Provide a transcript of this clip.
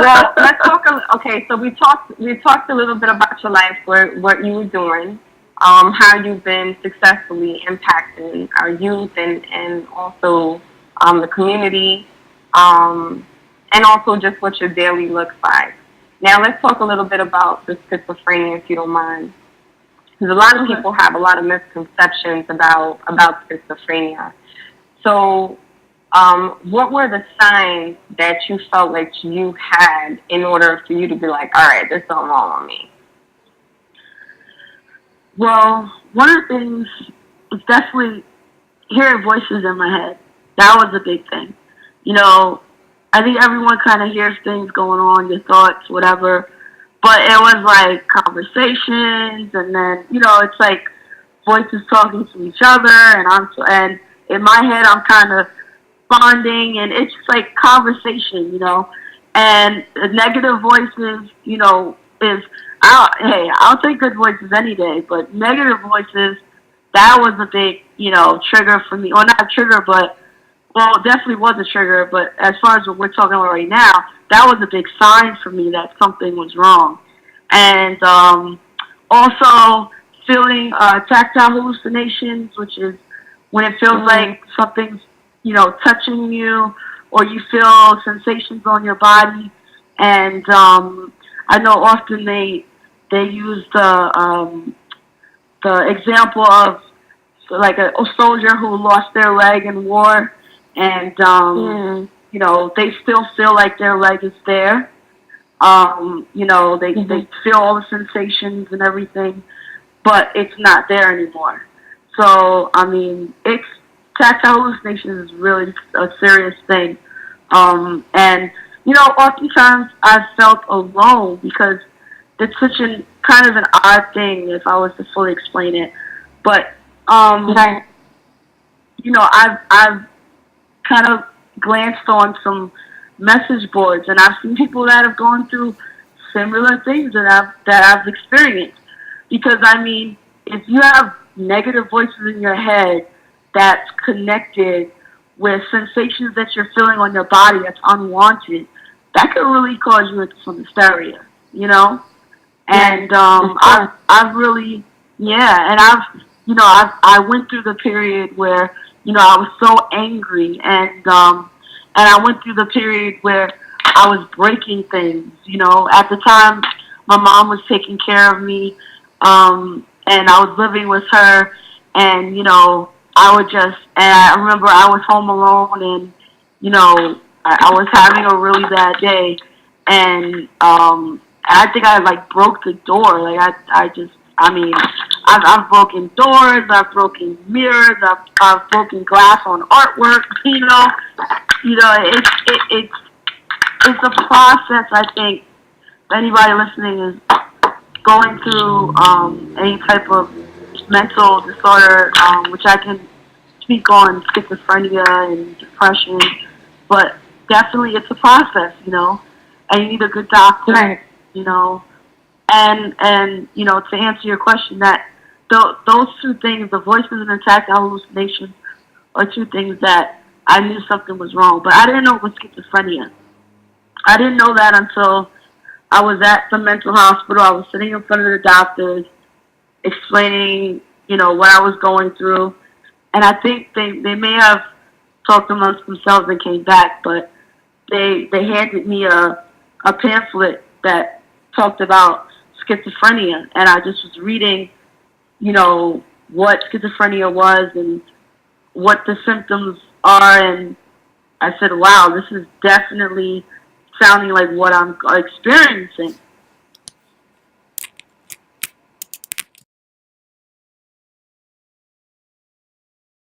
Well, let's talk. Okay, so we talked a little bit about your life, what you were doing, how you've been successfully impacting our youth and also the community, um, and also just what your daily looks like. Now, let's talk a little bit about the schizophrenia, if you don't mind, because a lot of Okay. people have a lot of misconceptions about schizophrenia. So, what were the signs that you felt like you had in order for you to be like, all right, there's something wrong with me? Well, one of the things was definitely hearing voices in my head. That was a big thing. You know, I think everyone kind of hears things going on, your thoughts, whatever. But it was like conversations, and then it's like voices talking to each other, and in my head I'm kind of bonding, and it's just like conversation. And the negative voices, is I'll take good voices any day, but negative voices, that was a big, trigger for me. Or not a trigger, but well, it definitely was a trigger. But as far as what we're talking about right now, that was a big sign for me that something was wrong. And also feeling tactile hallucinations, which is when it feels Mm. like something's touching you, or you feel sensations on your body. And I know often they use the example of like a soldier who lost their leg in war, and Mm. they still feel like their leg is there. They Mhm. feel all the sensations and everything, but it's not there anymore. So I mean, it's tactile hallucinations is really a serious thing. And oftentimes I felt alone because it's such an kind of an odd thing if I was to fully explain it. But Right. I've kind of glanced on some message boards, and I've seen people that have gone through similar things that I've experienced. Because I mean, if you have negative voices in your head that's connected with sensations that you're feeling on your body that's unwanted, that could really cause you into some hysteria. Right. And Of I've course. I've really yeah, and I went through the period where I was so angry, and I went through the period where I was breaking things. At the time, my mom was taking care of me, and I was living with her, and I would just and I remember I was home alone, and I was having a really bad day, and I think I like broke the door. Like I just, I mean, I've broken doors, I've broken mirrors, I've broken glass on artwork. It's a process. I think if anybody listening is going through any type of mental disorder, which I can speak on schizophrenia and depression, but definitely it's a process. And you need a good doctor, Right. you know, and to answer your question, that those two things, the voices and the tactile hallucinations, are two things that I knew something was wrong, but I didn't know it was schizophrenia. I didn't know that until I was at the mental hospital. I was sitting in front of the doctors, explaining, what I was going through, and I think they may have talked amongst themselves and came back, but they handed me a pamphlet that talked about schizophrenia, and I just was reading, what schizophrenia was and what the symptoms are, and I said, wow, this is definitely sounding like what I'm experiencing.